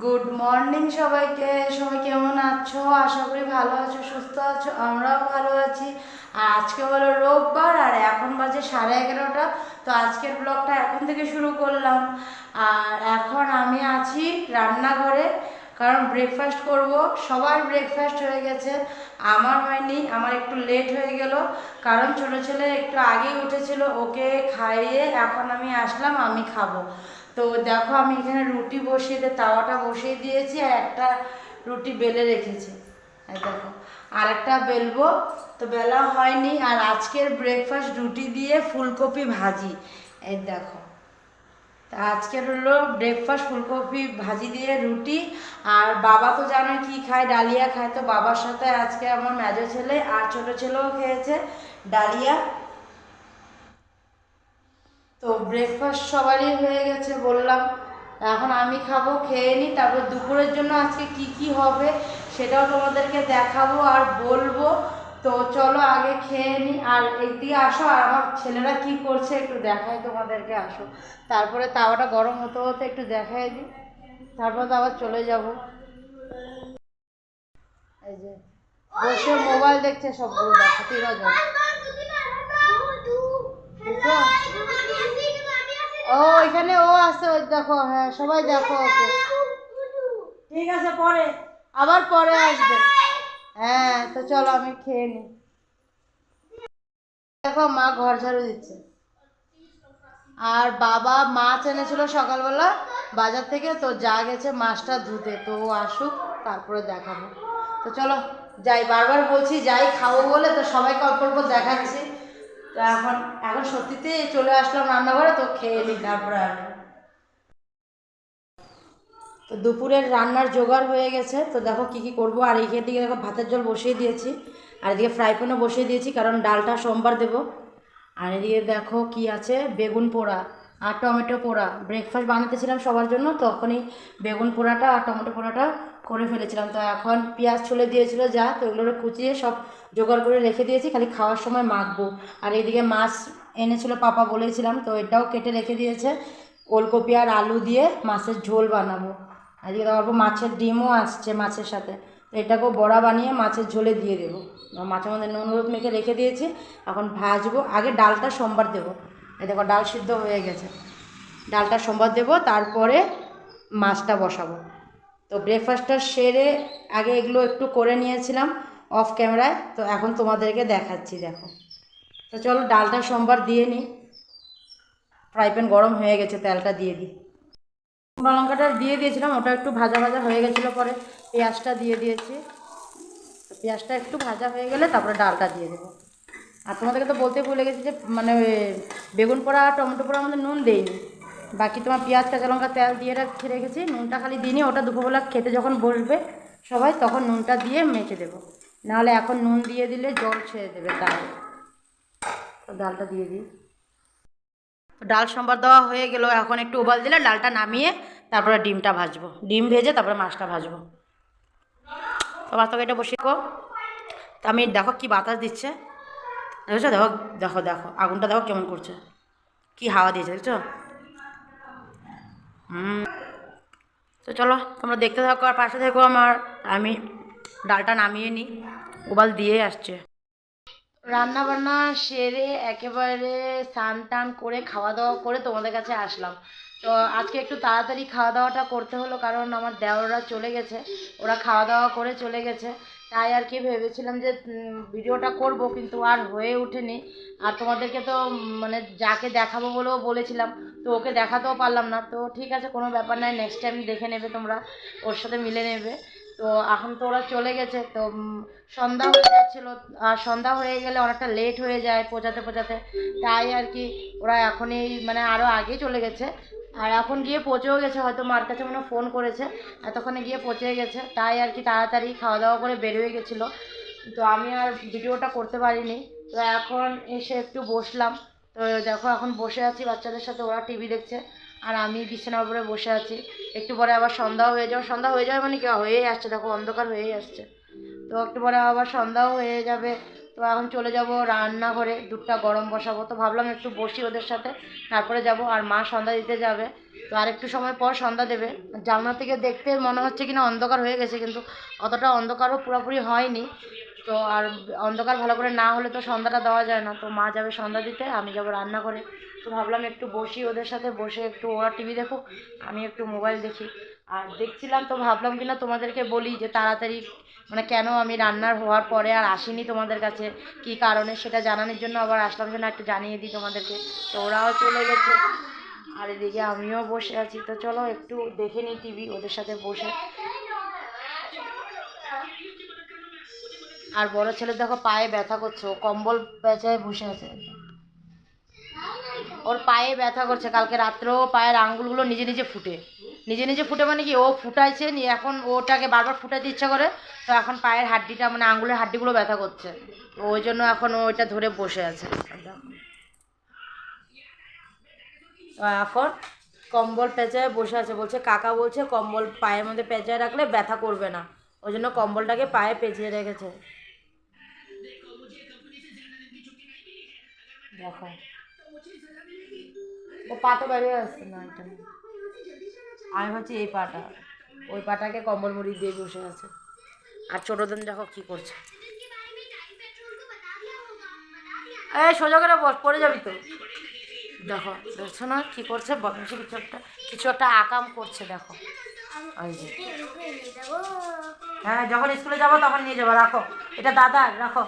Good morning সবাইকে। সবাই কেমন আছো? আশা করি ভালো আছো, সুস্থ আছো। আমরাও ভালো আছি। আর আজকে হলো রোববার আর এখন বাজে 11:30। তো আজকের ব্লগটা এখন থেকে শুরু করলাম। আর এখন আমি আছি রান্নাঘরে, কারণ ব্রেকফাস্ট করব। সবার ব্রেকফাস্ট হয়ে গেছে, আমার হয়নি, আমার একটু লেট হয়ে গেল, কারণ ছোটো ছেলে একটু আগেই উঠেছিল, ওকে খাইয়ে এখন আমি আসলাম, আমি খাবো। তো দেখো আমি এখানে রুটি বসিয়ে তাওয়াটা বসিয়ে দিয়েছি, আর একটা রুটি বেলে রেখেছি। এই দেখো আর একটা বেলবো, তো বেলা হয়নি। আর আজকের ব্রেকফাস্ট রুটি দিয়ে ফুলকপি ভাজি। এই দেখো, তা আজকের হলো ব্রেকফাস্ট ফুলকপি ভাজি দিয়ে রুটি। আর বাবা তো জানো কি খায়, ডালিয়া খায়। তো বাবার সাথে আজকে আমার মেজো ছেলে আর ছোটো ছেলেও খেয়েছে ডালিয়া। তো ব্রেকফাস্ট সবারই হয়ে গেছে বললাম, এখন আমি খাবো, খেয়ে নিই। তারপর দুপুরের জন্য আজকে কি কি হবে সেটাও তোমাদেরকে দেখাবো আর বলবো। তো চলো আগে খেয়ে নিই। আর একদিকে আসো, আর আমার ছেলেরা কি করছে একটু দেখাই তোমাদেরকে, আসো। তারপরে তাওয়াটা গরম হতে হতে একটু দেখাই দিই, তারপর তো আবার চলে যাব। এই যে বসে মোবাইল দেখছে সবগুলো, দেখো তিনজন। ও এখানে ও আছে, ওই দেখো। হ্যাঁ সবাই দেখো ওকে। ঠিক আছে, পরে আবার পরে আসবে। হ্যাঁ তো চলো আমি খেয়ে নিই। দেখো মা ঘর ঝাড়ু দিচ্ছে, আর বাবা মাছ এনেছিল সকালবেলা বাজার থেকে, তো যা গেছে মাছটা ধুতে। তো ও আসুক তারপরে দেখাবো। তো চলো যাই, বারবার বলছি যাই খাবো বলে, তো সবাইকে অল্প অল্প দেখাচ্ছি। তো এখন এখন সত্যিতেই চলে আসলাম রান্নাঘরে, তো খেয়ে নিই তারপরে আসবো। তো দুপুরের রান্নার জোগাড় হয়ে গেছে। তো দেখো কী কী করবো। আর এইখান দিকে দেখো ভাতের জল বসিয়ে দিয়েছি, আর এদিকে ফ্রাই প্যানও বসিয়ে দিয়েছি, কারণ ডালটা সোমবার দেবো। আর এদিকে দেখো কি আছে, বেগুন পোড়া আর টমেটো পোড়া। ব্রেকফাস্ট বানাতেছিলাম সবার জন্য, তখনই বেগুন পোড়াটা আর টমেটো পোড়াটা করে ফেলেছিলাম। তো এখন পেঁয়াজ ছুলে দিয়েছিল যা, তো ওগুলো কুচিয়ে সব জোগাড় করে রেখে দিয়েছি, খালি খাওয়ার সময় মাখবো। আর এইদিকে মাছ এনেছিল পাপা বলেছিলাম, তো এটাও কেটে রেখে দিয়েছে। ওলকপি আর আলু দিয়ে মাছের ঝোল বানাবো। আজকে অল্প মাছের ডিমও আসছে মাছের সাথে, তো এটাকেও বড়া বানিয়ে মাছের ঝোলে দিয়ে দেবো। মাছের মধ্যে নুন হলুদ মেখে রেখে দিয়েছি, এখন ভাজবো। আগে ডালটা সোমবার দেবো। এই দেখো ডাল সিদ্ধ হয়ে গেছে, ডালটা সোমবার দেবো, তারপরে মাছটা বসাবো। তো ব্রেকফাস্টটা সেরে আগে এগুলো একটু করে নিয়েছিলাম অফ ক্যামেরায়, তো এখন তোমাদেরকে দেখাচ্ছি। দেখো, তো চলো ডালটা সোমবার দিয়ে নিই। ফ্রাই প্যান গরম হয়ে গেছে, তেলটা দিয়ে দিই। শুকনো লঙ্কাটা দিয়ে দিয়েছিলাম, ওটা একটু ভাজা ভাজা হয়ে গেছিলো, পরে পেঁয়াজটা দিয়ে দিয়েছি। তো পেঁয়াজটা একটু ভাজা হয়ে গেলে তারপরে ডালটা দিয়ে দেবো। আর তোমাদেরকে তো বলতে ভুলে গেছি যে মানে বেগুন পোড়া আর টমেটো পোড়া আমাদের নুন দেইনি। বাকি তোমার পেঁয়াজ কাঁচা লঙ্কা তেল দিয়ে রেখেছি, নুনটা খালি দিইনি। ওটা দুপুরবেলা খেতে যখন বসবে সবাই, তখন নুনটা দিয়ে মেখে দেবো। নাহলে এখন নুন দিয়ে দিলে জল ছেড়ে দেবে ডাল। তো ডালটা দিয়ে দিই। ডাল সম্বার দেওয়া হয়ে গেল, এখন একটু উবাল দিলে ডালটা নামিয়ে তারপরে ডিমটা ভাজবো। ডিম ভেজে তারপরে মাছটা ভাজবো। তো মাছটাকে এটা বসিয়ে গো। তো আমি দেখো কি বাতাস দিচ্ছে, দেখছো? দেখো দেখো দেখো আগুনটা দেখো কেমন করছে, কি হাওয়া দিয়েছে, দেখছো? তো চলো তোমরা দেখতে থাকো আর পাশে থেকো আমার। আমি ডালটা নামিয়ে নিই, উবাল দিয়ে আসছে। রান্না বান্না সেরে একেবারে স্নান টান করে খাওয়া দাওয়া করে তোমাদের কাছে আসলাম। তো আজকে একটু তাড়াতাড়ি খাওয়া দাওয়াটা করতে হলো, কারণ আমার দেওররা চলে গেছে, ওরা খাওয়া দাওয়া করে চলে গেছে। তাই আর কি ভেবেছিলাম যে ভিডিওটা করব, কিন্তু আর হয়ে ওঠেনি। আর তোমাদেরকে তো মানে যাকে দেখাবো বলেও বলেছিলাম, তো ওকে দেখাতেও পারলাম না। তো ঠিক আছে, কোনো ব্যাপার নয়, নেক্সট টাইম দেখে নেবে তোমরা, ওর সাথে মিলে নেবে। তো এখন তো ওরা চলে গেছে, তো সন্ধ্যা হয়ে যাচ্ছিলো, আর সন্ধ্যা হয়ে গেলে অনেকটা লেট হয়ে যায় পৌঁছাতে পৌঁছাতে। তাই আর কি ওরা এখনই মানে আরও আগে চলে গেছে, আর এখন গিয়ে পৌঁছেও গেছে, হয়তো মার কাছে মনে ফোন করেছে, এতক্ষণে গিয়ে পৌঁছে গেছে। তাই আর কি তাড়াতাড়ি খাওয়া দাওয়া করে বের হয়ে গেছিলো, তো আমি আর ভিডিওটা করতে পারিনি। তো এখন এসে একটু বসলাম। তো দেখো এখন বসে আছি বাচ্চাদের সাথে, ওরা টিভি দেখছে আর আমি বিছানার উপরে বসে আছি। একটু পরে আবার সন্ধ্যাও হয়ে যাবে, সন্ধ্যা হয়ে যাবে মানে কি হয়েই আসছে, দেখো অন্ধকার হয়েই আসছে। তো একটু পরে আবার সন্ধ্যাও হয়ে যাবে। তো এখন চলে যাব রান্নাঘরে, দুধটা গরম বসাবো। তো ভাবলাম একটু বসি ওদের সাথে, তারপরে যাব। আর মা সন্ধ্যা দিতে যাবে, তো আর একটু সময় পর সন্ধ্যা দেবে। জানলা থেকে দেখতে মনে হচ্ছে কিনা অন্ধকার হয়ে গেছে, কিন্তু অতটা অন্ধকারও পুরোপুরি হয়নি। তো আর অন্ধকার ভালো করে না হলে তো সন্ধ্যাটা দেওয়া যায় না। তো মা যাবে সন্ধ্যা দিতে, আমি যাব রান্না করে। তো ভাবলাম একটু বসি ওদের সাথে, বসে একটু ওরা টিভি দেখুক, আমি একটু মোবাইল দেখি। আর দেখছিলাম তো ভাবলাম কিনা তোমাদেরকে বলি যে তাড়াতাড়ি মানে কেন আমি রান্নার হওয়ার পরে আর আসিনি তোমাদের কাছে, কী কারণে সেটা জানানোর জন্য আবার আসলাম, যেন একটু জানিয়ে দিই তোমাদেরকে। তো ওরাও চলে গেছে আর এদিকে আমিও বসে আছি। তো চলো একটু দেখে নিই টিভি ওদের সাথে বসে। আর বড় ছেলে দেখো পায়ে ব্যথা করছে, ও কম্বল পেঁচায় বসে আছে। ওর পায়ে ব্যথা করছে, কালকে রাত্রেও পায়ের আঙ্গুলগুলো নিজে নিজে ফুটে, নিজে নিজে ফুটে মানে কি ও ফুটাইছে নিয়ে এখন ওটাকে বারবার ফুটাইতে ইচ্ছা করে। তো এখন পায়ের হাড্ডিটা মানে আঙ্গুলের হাড্ডিগুলো ব্যথা করছে, তো ওই জন্য এখন ও ওইটা ধরে বসে আছে। তো এখন কম্বল পেঁচায় বসে আছে, বলছে কাকা বলছে কম্বল পায়ের মধ্যে পেঁচায় রাখলে ব্যথা করবে না, ওই জন্য কম্বলটাকে পায়ে পেঁচিয়ে রেখেছে। দেখো ও পাটা বেরিয়ে আসছে না, এটা না। আমি ভাবছি এই পাটা, ওই পাটাকে কম্বল মুড়ি দিয়ে বসে আছে। আর ছোটদের দেখো কি করছে, এই সোজা করে বস, পড়ে যাবি তো। দেখো দেখছো না কি করছে, বদমাশি কিছু একটা আকাম করছে দেখো। ওই যে হ্যাঁ, যখন স্কুলে যাবো তখন নিয়ে যাবো। রাখো, এটা দাদার, রাখো,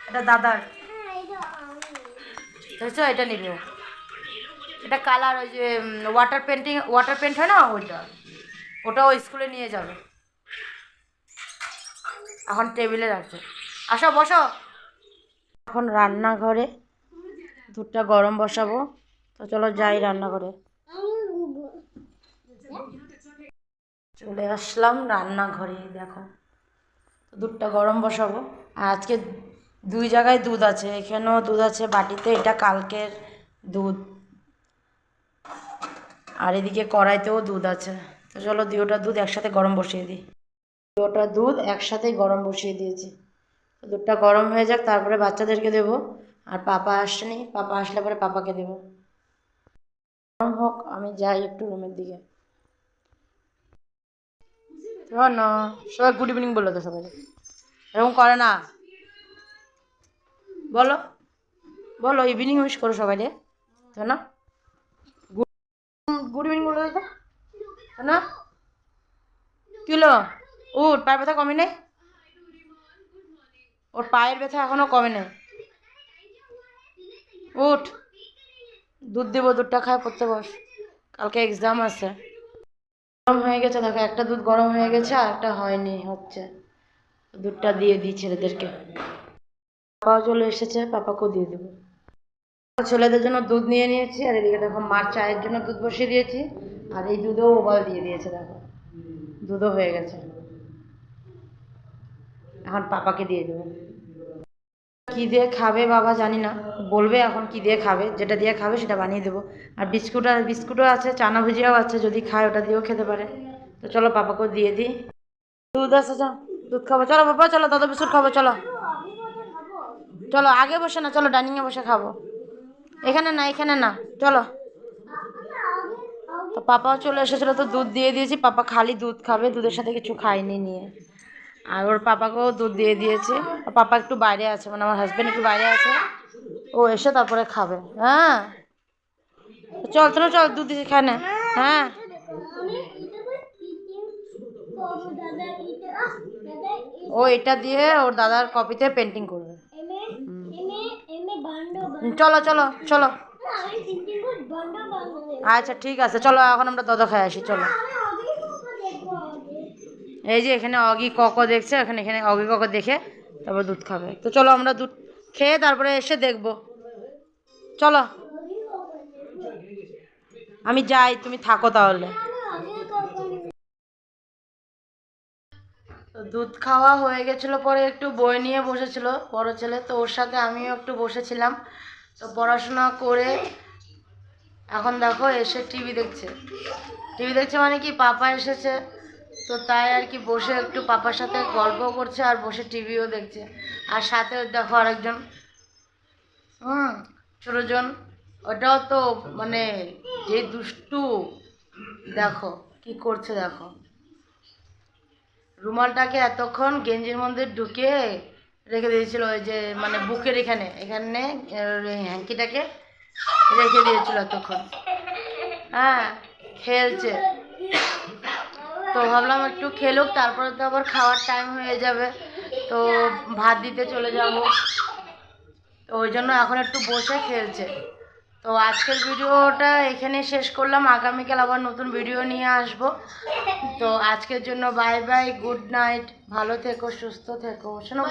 এটা দাদার, দেখছো, এটা নিবে। এটা কালার, ওই যে ওয়াটার পেন্ট হয় না, ওটাও স্কুলে নিয়ে যাবে। এখন টেবিলে রাখছে, আসো বসো। এখন রান্নাঘরে দুধটা গরম বসাবো। তো চলো যাই রান্নাঘরে। চলে আসলাম রান্নাঘরে, দেখো দুধটা গরম বসাবো। আর আজকে দুই জায়গায় দুধ আছে, এখানেও দুধ আছে বাটিতে, এটা কালকের দুধ, আর এদিকে কড়াইতেও দুধ আছে। তো চলো দুটা দুধ একসাথে গরম বসিয়ে দিই। দুটা দুধ একসাথেই গরম বসিয়ে দিয়েছি। তো দুধটা গরম হয়ে যাক, তারপরে বাচ্চাদেরকে দেবো। আর পাপা আসেনি, পাপা আসলে পরে পাপাকে দেবো। গরম হোক, আমি যাই একটু রুমের দিকে। না সবাই গুড ইভিনিং বললো তো, সবাই এরকম করে না। বলো বলো ইভিনিং উইশ করো সবাই রে, তো না গুড ইভিনিং বলে তো না। কিলো উঠ, পায়ের ব্যথা কমে নেই, ওর পায়ের ব্যথা এখনো কমে নেই। উঠ, দুধ দেবো, দুধটা খায় পড়তে বস, কালকে এক্সাম আছে। গরম হয়ে গেছে দেখো, একটা দুধ গরম হয়ে গেছে আর একটা হয়নি, হচ্ছে। দুধটা দিয়ে দিই ছেলেদেরকে। পাপাও চলে এসেছে, পাপাকেও দিয়ে দেবো। ছেলেদের জন্য দুধ নিয়ে নিয়েছি, আর এদিকে দেখো মার চায়ের জন্য দুধ বসিয়ে দিয়েছি, আর এই দুধও ওবাল দিয়ে দিয়েছে, দেখো দুধও হয়ে গেছে। এখন পাপাকে দিয়ে দেবো। কী দিয়ে খাবে বাবা জানি না, বলবে এখন কী দিয়ে খাবে, যেটা দিয়ে খাবে সেটা বানিয়ে দেবো। আর বিস্কুটও আছে, চানা ভুজিয়াও আছে, যদি খায় ওটা দিয়েও খেতে পারে। তো চলো পাপাকেও দিয়ে দিই। দুধ আছে, চলো দুধ খাবো, চলো বাবা চলো, দাদা বিস্কুট খাবো, চলো চলো আগে বসে না, চলো ডাইনিংয়ে বসে খাবো, এখানে না এখানে না, চলো। তো পাপাও চলে এসেছিলো, তো দুধ দিয়ে দিয়েছি, পাপা খালি দুধ খাবে, দুধের সাথে কিছু খায়নি নিয়ে। আর ওর পাপাকেও দুধ দিয়ে দিয়েছে। পাপা একটু বাইরে আছে, মানে আমার হাজব্যান্ড একটু বাইরে আছে, ও এসে তারপরে খাবে। হ্যাঁ চল চলো, চল দুধ দিয়েছি, খায় না। হ্যাঁ ও এটা দিয়ে ওর দাদার কপিতে পেন্টিং করবে। চলো চলো চলো, আচ্ছা ঠিক আছে, চলো এখন আমরা দাদা খাই আসি, চলো। এই যে এখানে অগি কক দেখছে, এখানে অগি কক দেখে তারপর দুধ খাবে। তো চলো আমরা দুধ খেয়ে তারপরে এসে দেখবো, চলো। আমি যাই, তুমি থাকো তাহলে। তো দুধ খাওয়া হয়ে গেছিলো, পরে একটু বই নিয়ে বসেছিল বড় ছেলে, তো ওর সাথে আমিও একটু বসেছিলাম। তো পড়াশোনা করে এখন দেখো এসে টিভি দেখছে মানে কি পাপা এসেছে, তো তাই আর কি বসে একটু পাপার সাথে গল্প করছে আর বসে টিভিও দেখছে। আর সাথে দেখো আরেকজন ছোটজন ওটাও তো মানে যে দুষ্টু, দেখো কি করছে দেখো, রুমালটাকে এতক্ষণ গেঞ্জির মধ্যে ঢুকে রেখে দিয়েছিল, ওই যে মানে বুকের এখানে এখানে হ্যাঙ্কিটাকে রেখে দিয়েছিল এতক্ষণ। হ্যাঁ খেলছে, তো ভাবলাম একটু খেলুক, তারপরে তো আবার খাওয়ার টাইম হয়ে যাবে, তো ভাত দিতে চলে যাব, তো ওই জন্য এখন একটু বসে খেলছে। তো আজকের ভিডিওটা এখানে শেষ করলাম, আগামীকাল আবার নতুন ভিডিও নিয়ে আসব। তো আজকের জন্য বাই বাই, গুড নাইট, ভালো থেকো, সুস্থ থেকো, শোনো।